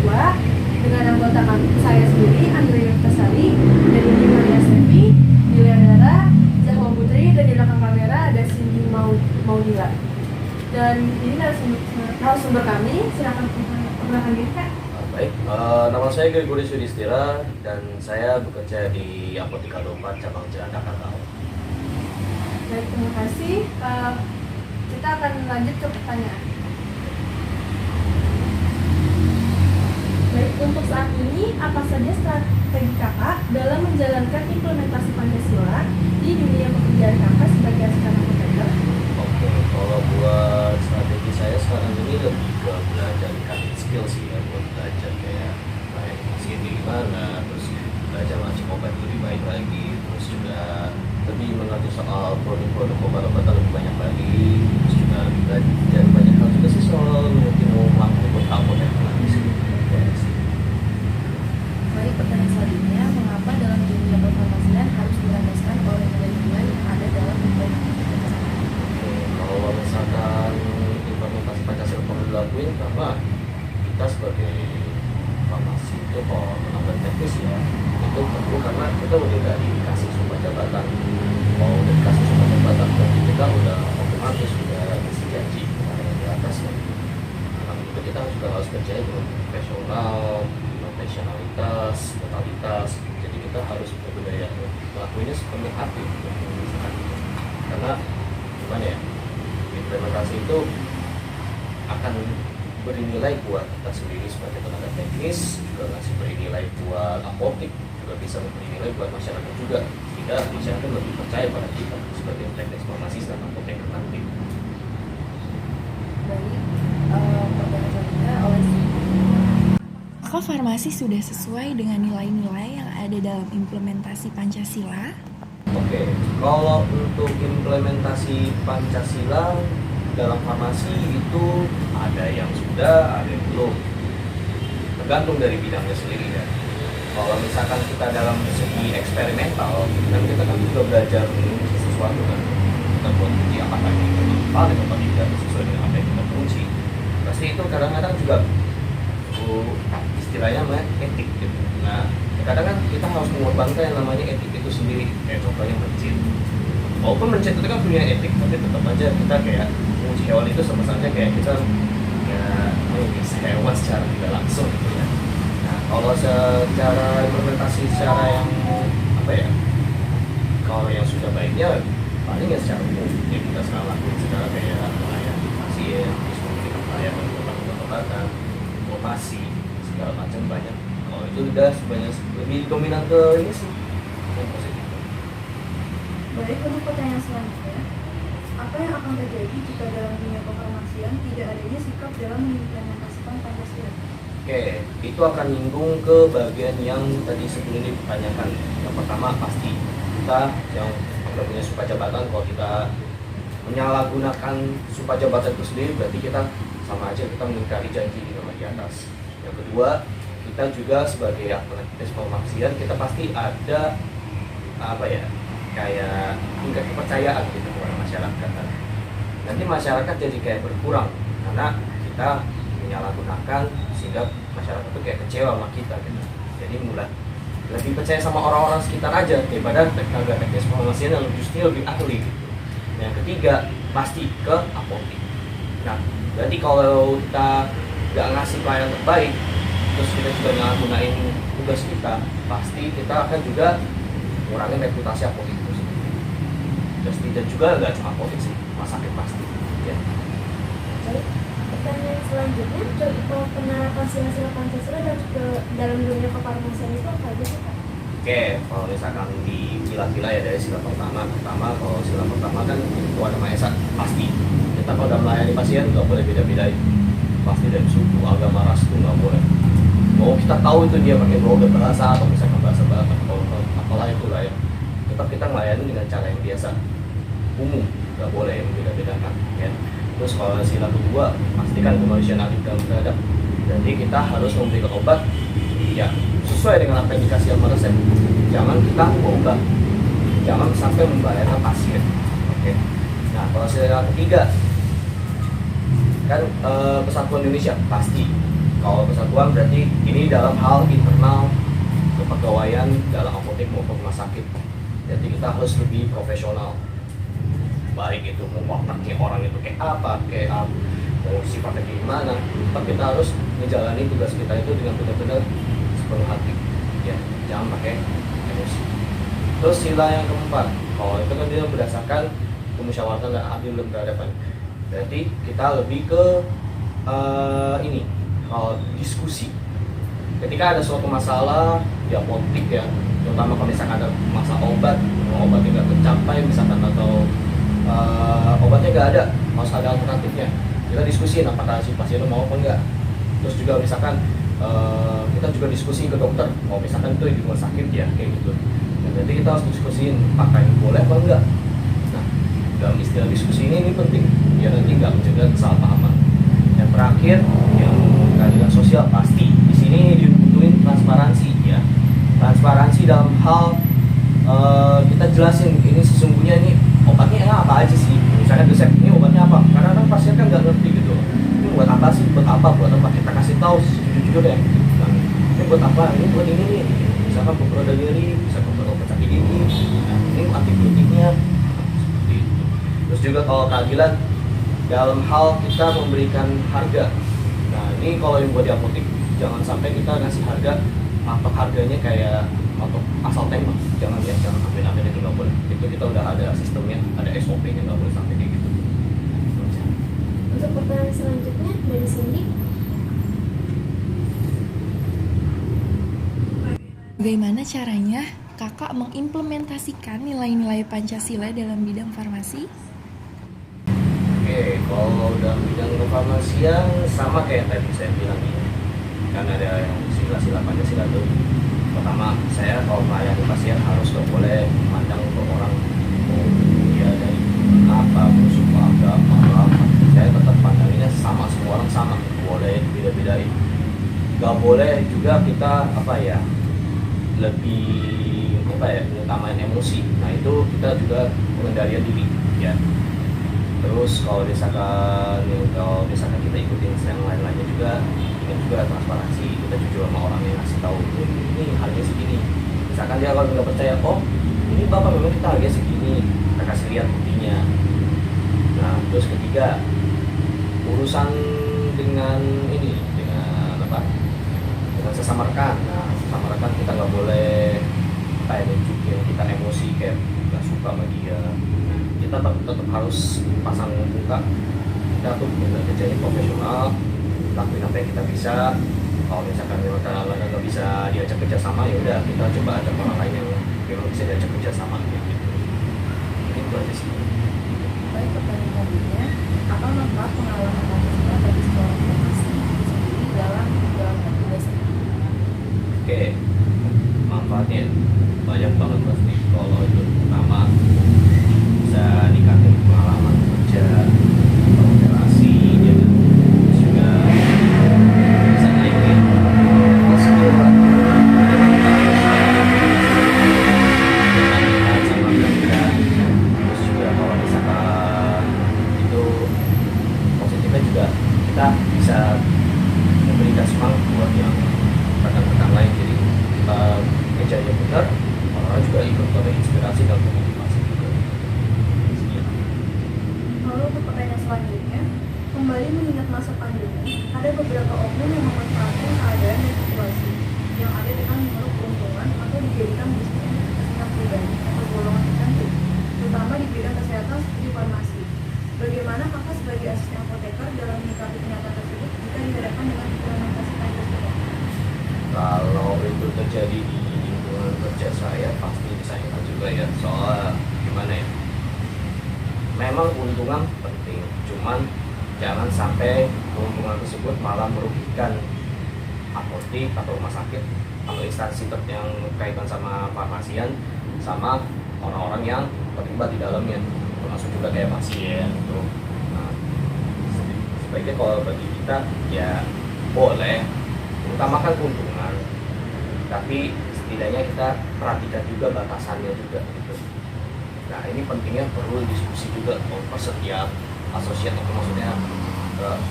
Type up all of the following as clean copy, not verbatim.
kedua dengan anggota saya sendiri, Andrea Tasari, dan ini Maria Sevi, Diliandara, Zahwa Putri, dan di belakang kamera ada Cindy Maudila. Dan ini narasumber kami, silakan perkenalkan diri Kak. Baik, nama saya Gregory Sudistira dan saya bekerja di Apotika 24 cabang Cilandak Kakao. Baik, terima kasih. Kita akan lanjut ke pertanyaan. Baik, untuk saat ini, apa saja strategi kakak dalam menjalankan implementasi Pancasila di dunia pekerjaan kakak sebagai asisten apoteker? Oke, kalau buat strategi saya sekarang ini lebih ke belajar cutting skill sih ya, buat belajar kayak sini gimana, terus belajar macam obat lebih baik lagi, terus juga lebih mengerti soal produk-produk obat-obatan lebih banyak lagi, terus juga belajar banyak hal juga sih soal mungkin mau melakukan buat apoteker lagi sih. Baik, pertanyaan selanjutnya, mengapa dalam dunia perfarmasian harus dilandaskan oleh nilai-nilai yang ada dalam implementasi Pancasila? Kalau misalkan implementasi Pancasila perlu dilakuin, karena kita sebagai farmasi itu kalau menambah teknis ya, itu perlu karena kita udah dikasih sumpah jabatan. Kalau udah dikasih sumpah jabatan, berarti kita udah otomatis udah isi janji kepada yang di atasnya. Karena itu kita juga harus percaya dengan profesional, profesionalitas, totalitas. Jadi kita harus berbudaya melakukannya sepenuh hati. Karena gimana ya, implementasi itu akan beri nilai buat kita sendiri sebagai tenaga teknis, juga ngasih beri nilai buat apotek, juga bisa memberi nilai buat masyarakat juga, sehingga masyarakat lebih percaya pada kita sebagai teknis farmasi dan apoteker nanti. Baik, pertanyaan selanjutnya oleh apakah farmasi sudah sesuai dengan nilai-nilai yang ada dalam implementasi Pancasila? Oke, kalau untuk implementasi Pancasila dalam farmasi itu ada yang sudah, ada yang belum. Tergantung dari bidangnya sendiri ya. Kalau misalkan kita dalam segi eksperimental, kan kita kan juga belajar sesuatu kan. Kita buat uji apakah ini bermanfaat atau tidak sesuai dengan apa yang kita fungsi. Pasti itu kadang-kadang juga istilahnya namanya etik gitu. Nah, kadang kan kita harus mengorbankan yang namanya etik itu sendiri. Kayak contohnya mencit. Walaupun mencit itu kan punya etik, tapi tetap aja kita kayak menguji hewan itu sama saja kayak kita ya mengikis hewan secara tidak langsung gitu ya. Nah, kalau secara implementasi secara yang apa ya, kalau yang sudah baiknya paling ya secara umum ya kita sekarang lakukan secara kayak melayani pasien, terus memberikan pelayanan obat-obatan, informasi segala macam banyak. Kalau itu udah sebanyak lebih dominan ke ini sih yang positif. Baik, untuk pertanyaan selanjutnya, apa yang akan terjadi jika dalam dunia kefarmasian tidak adanya sikap dalam mengimplementasikan Pancasila? Oke, itu akan nyinggung ke bagian yang tadi sebelumnya ditanyakan. Yang pertama pasti kita yang udah punya sumpah jabatan, kalau kita menyalahgunakan sumpah jabatan itu sendiri berarti kita sama aja kita mengingkari janji di nomor di atas. Yang kedua, kita juga sebagai aktivis pemakaian kita pasti ada apa ya, kayak tingkat kepercayaan gitu kepada masyarakat. Nanti masyarakat jadi kayak berkurang karena kita menyalahgunakan sehingga masyarakat itu kayak kecewa sama kita gitu. Jadi mulai lebih percaya sama orang-orang sekitar aja daripada tenaga teknis pharmacy yang justru lebih ahli gitu. Yang ketiga pasti ke apotek. Nah, berarti kalau kita nggak ngasih pelayanan terbaik, terus kita juga nyalahgunain tugas kita, pasti kita akan juga ngurangin reputasi apotek itu sendiri. Dan juga nggak cuma apotek sih, rumah sakit pasti. Ya. Baik, pertanyaan selanjutnya, contoh penerapan sila-sila Pancasila dalam dunia kefarmasian itu apa aja sih Kak? Oke, kalau misalkan dipilah-pilah ya dari sila pertama kalau sila pertama kan itu ada Maha Esa, pasti. Kita kalau udah melayani pasien nggak boleh beda-bedain, pasti dari suku, agama, ras itu nggak boleh. Mau kita tahu itu dia pakai logat bahasa atau misalkan bahasa Batak atau apalah itu lah ya, tetap kita melayani dengan cara yang biasa, umum, nggak boleh yang beda-bedakan. Ya. Terus kalau sila kedua, pastikan kemanusiaan adil dan beradab. Jadi kita harus memberikan obat ya sesuai dengan apa yang dikasih sama resep. Jangan kita ubah, jangan sampai membahayakan pasien. Oke. Nah, kalau sila ketiga kan Persatuan Indonesia pasti Kalau persatuan berarti ini dalam hal internal kepegawaian dalam apotek maupun rumah sakit. Jadi kita harus lebih profesional. Baik itu mau wataknya orang itu kayak apa, mau sifatnya kayak gimana, tapi kita harus menjalani tugas kita itu dengan benar-benar sepenuh hati. Ya, jangan pakai emosi. Terus sila yang keempat, kalau itu kan dia berdasarkan kemusyawaratan dan adil dan berhadapan. Berarti kita lebih ke ini, kalau diskusi. Ketika ada suatu masalah di apotek ya, terutama kalau misalkan ada masalah obatnya nggak tercapai misalkan, atau obatnya nggak ada, harus ada alternatifnya. Kita diskusiin apakah si pasien mau apa enggak. Terus juga misalkan kita juga diskusi ke dokter, mau misalkan itu di rumah sakit ya kayak gitu. Jadi kita harus diskusiin apakah ini boleh apa enggak. Nah, dalam istilah diskusi ini penting, biar nanti nggak mencegah kesalahpahaman. Yang terakhir, yang keadilan sosial pasti di sini dibutuhin transparansi ya. Transparansi dalam hal kita jelasin ini sesungguhnya ini obatnya apa aja sih. Misalnya resep ini obatnya apa? Karena kan pasien kan nggak ngerti gitu. Ini buat apa sih? Buat apa? Kita kasih tahu jujur ya. Nah, ini buat apa? Ini buat ini nih. Misalkan pemberat nyeri, bisa pemberat obat sakit gigi. Nah, ini antibiotiknya. Seperti itu. Terus juga kalau keadilan dalam hal kita memberikan harga. Nah, ini kalau yang buat di apotek, jangan sampai kita ngasih harga, matok harganya kayak matok asal tembak. Jangan ambil itu nggak boleh. Itu kita udah ada sistemnya, ada SOP-nya, nggak boleh sampai kayak gitu. Untuk pertanyaan selanjutnya dari Cindy. Bagaimana caranya kakak mengimplementasikan nilai-nilai Pancasila dalam bidang farmasi? Oke, kalau dalam bidang kefarmasian sama kayak tadi saya bilang ya. Kan ada yang sila-sila Pancasila itu. Pertama, saya kalau melayani pasien harus nggak boleh memandang ke orang dia dari apa, suku agama apa. Saya tetap pandanginnya sama, semua orang sama, boleh beda-bedain. Nggak boleh juga kita lebih mengutamain emosi. Nah itu kita juga pengendalian diri ya. Terus kalau misalkan kita ikutin yang lain-lainnya juga, ini juga transparansi, kita jujur sama orang yang ngasih tahu ini harganya segini. Misalkan dia kalau nggak percaya, oh ini bapak memang kita harganya segini, kita kasih lihat buktinya. Nah terus ketiga, urusan dengan sesama rekan. Nah sesama rekan kita nggak boleh kayak nunjukin kita emosi kayak nggak suka sama dia. Kita tetap harus pasang muka, kita tuh kerjanya profesional, lakuin apa yang kita bisa. Kalau misalkan mereka nggak bisa diajak kerja sama, ya udah kita coba ada orang lain yang memang bisa diajak kerja sama gitu. Itu aja sih. Baik, pertanyaan selanjutnya, apa manfaat pengalaman Pancasila bagi seorang farmasi sendiri dalam menjalankan tugas ini? Oke, manfaatnya banyak banget pasti. Kalau itu pertama bisa ningkatin pengalaman kerja, relasi, ya. Terus juga bisa naikin skill lah. Sama kerja. Terus juga kalau misalkan itu positifnya juga kita bisa memberikan semangat buat yang rekan-rekan lain. Jadi kita kerja yang benar, orang juga ikut terinspirasi dan termotivasi juga. Lalu untuk pertanyaan selanjutnya, kembali mengingat masa pandemi, ada beberapa oknum yang memanfaatkan keadaan dan situasi yang ada dengan menurut keuntungan atau dijadikan bisnis kepentingan pribadi atau golongan tertentu, terutama di bidang kesehatan seperti farmasi. Bagaimana kakak sebagai asisten apoteker dalam menyikapi kenyataan tersebut jika dihadapkan dengan implementasi Pancasila? Kalau itu terjadi di lingkungan kerja saya pasti disayangkan juga ya. Soal gimana ya? Memang keuntungan penting, cuman jangan sampai keuntungan tersebut malah merugikan apotek atau rumah sakit atau instansi yang kaitan sama farmasian sama orang-orang yang terlibat di dalamnya, termasuk juga kayak pasien gitu. Nah, sebaiknya kalau bagi kita ya boleh utamakan keuntungan, tapi setidaknya kita perhatikan juga batasannya juga gitu. Nah ini pentingnya perlu diskusi juga per setiap asosiat atau maksudnya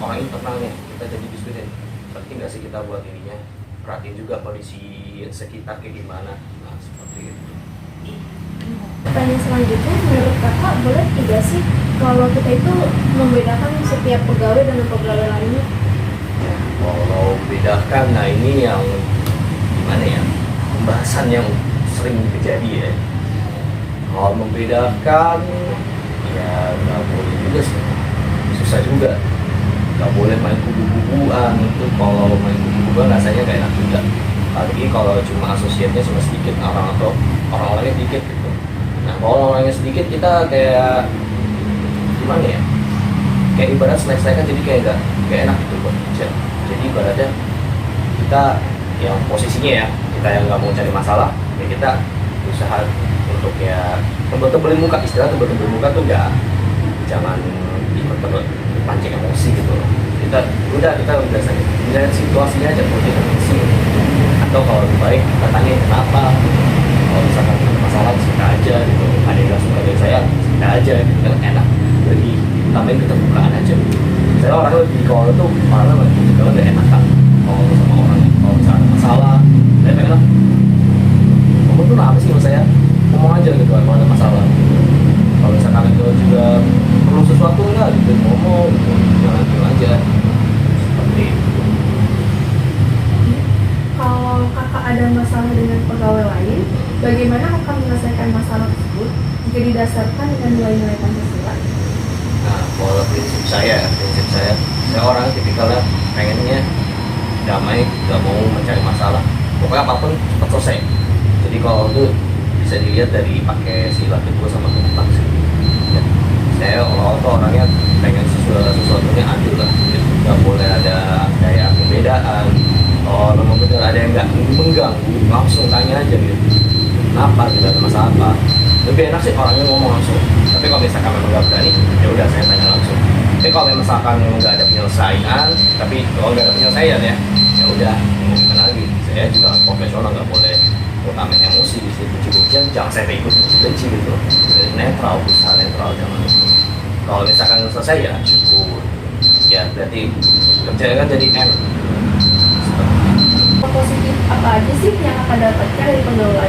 orang internalnya kita jadi diskusi penting nggak sih kita buat ininya, perhatiin juga kondisi sekitar kayak gimana. Nah seperti itu. Pertanyaan selanjutnya, menurut kakak boleh tidak sih kalau kita itu membedakan setiap pegawai dengan pegawai lainnya? Ya, kalau bedakan, nah ini yang gimana ya, pembahasan yang sering terjadi ya. Kalau membedakan, ya nggak boleh juga sih, susah juga. Nggak boleh main kubu-kubuan, itu kalau main kubu-kubuan rasanya gak enak juga. Apalagi kalau cuma asosiatnya cuma sedikit orang atau orang-orangnya sedikit gitu. Nah kalau orangnya sedikit kita kayak gimana ya? Kayak ibarat selek-selekan, jadi kayak gak enak gitu buat kerja. Jadi ibaratnya kita yang posisinya ya, kita yang nggak mau cari masalah, ya kita usaha untuk ya tebel-tebelin muka, istilah tebel-tebelin muka tuh ya jangan ikut pancing emosi gitu loh. Kita udah saja lihat situasinya aja, mungkin emosi atau kalau lebih baik kita tanya kenapa, kalau misalkan ada masalah cerita aja gitu, ada yang nggak suka dari saya cerita aja gitu kan, enak, jadi tambahin keterbukaan aja. Saya orangnya lebih, kalau tuh malah lebih kalau udah enak kan kalau sama orang, kalau misalkan ada masalah saya pengen kamu tuh apa sih sama saya, ngomong aja gitu kan kalau ada masalah. Kalau misalkan itu juga perlu sesuatu enggak gitu, ngomong gitu, jangan diam aja seperti itu. Kalau kakak ada masalah dengan pegawai lain, bagaimana kakak menyelesaikan masalah tersebut jika didasarkan dengan nilai-nilai Pancasila? Nah, kalau prinsip saya orang tipikalnya pengennya damai, gak mau mencari masalah. Pokoknya apapun cepat selesai. Jadi kalau itu bisa dilihat dari pakai sila kedua sama keempat sih. Ya, saya orangnya pengen sesuatunya adil lah. Gitu. Gak boleh ada kayak perbedaan. Kalau memang betul ada yang nggak mengganggu, langsung tanya aja gitu. Kenapa? Tidak ada masalah apa? Lebih enak sih orangnya ngomong langsung. Tapi kalau misalkan memang nggak berani, ya udah saya tanya langsung. Tapi kalau misalkan memang nggak ada penyelesaian, tapi kalau nggak ada penyelesaian ya udah ngomongin lagi. Saya juga profesional, nggak boleh utamain emosi di situ. Benci-bencian jangan saya ikut benci gitu. Jadi netral, berusaha netral, jangan itu. Kalau misalkan selesai ya syukur. Ya berarti kerjanya kan jadi enak. Positif apa aja sih yang akan dapatkan dari pegawai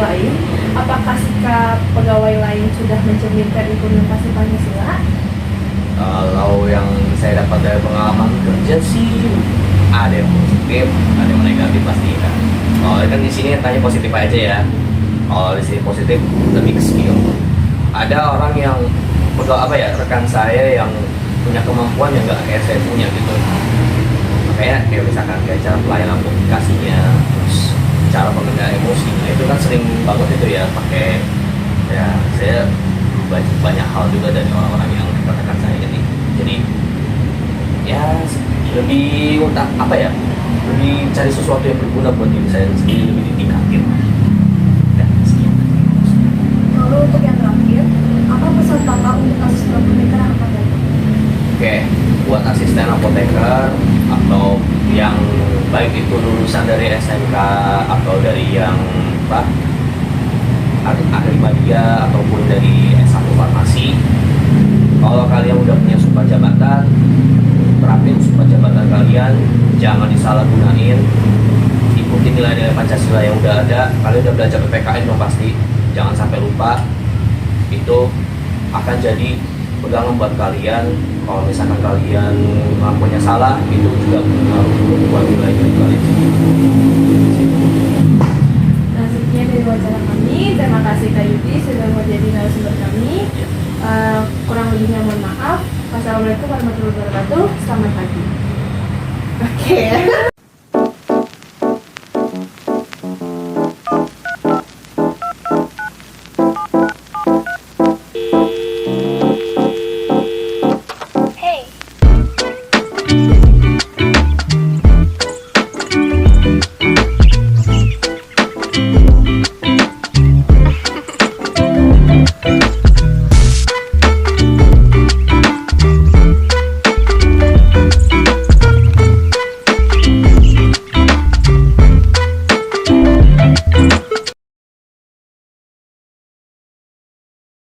lain? Apakah sikap pegawai lain sudah mencerminkan implementasi Pancasila? Kalau yang saya dapat dari pengalaman kerja sih ada yang positif, ada yang negatif pasti kan. Kalau kan di sini tanya positif aja ya. Kalau di sini positif lebih ke skill. Ada orang yang rekan saya yang punya kemampuan yang nggak kayak saya punya gitu. Kayak misalkan kayak cara pelayanan komunikasinya, terus cara pengendalian emosinya itu kan sering banget itu ya pakai. Ya saya banyak hal juga dari orang-orang yang rekan saya ini. Jadi ya lebih lebih cari sesuatu yang berguna buat diri saya sendiri, lebih ditingkatin. Dan sekian. Lalu untuk yang terakhir, apa pesan kakak untuk asisten apoteker yang akan datang? Oke, buat asisten apoteker atau yang baik itu lulusan dari SMK atau dari yang ahli media ataupun dari S1 farmasi, kalau kalian udah punya sumpah jabatan, terapin sumpah jabatan kalian, jangan disalahgunain, ikuti nilai-nilai Pancasila yang udah ada. Kalian udah belajar PPKN dong pasti, jangan sampai lupa. Itu akan jadi pegangan buat kalian. Kalau misalkan kalian ngakunya salah, itu juga mengaruhi buat nilai kalian. Nah, sekian dari wawancara kami. Terima kasih Kak Yudi sudah mau jadi narasumber kami. Kurang lebihnya mohon maaf. Wassalamualaikum warahmatullahi wabarakatuh. Selamat pagi. Oke.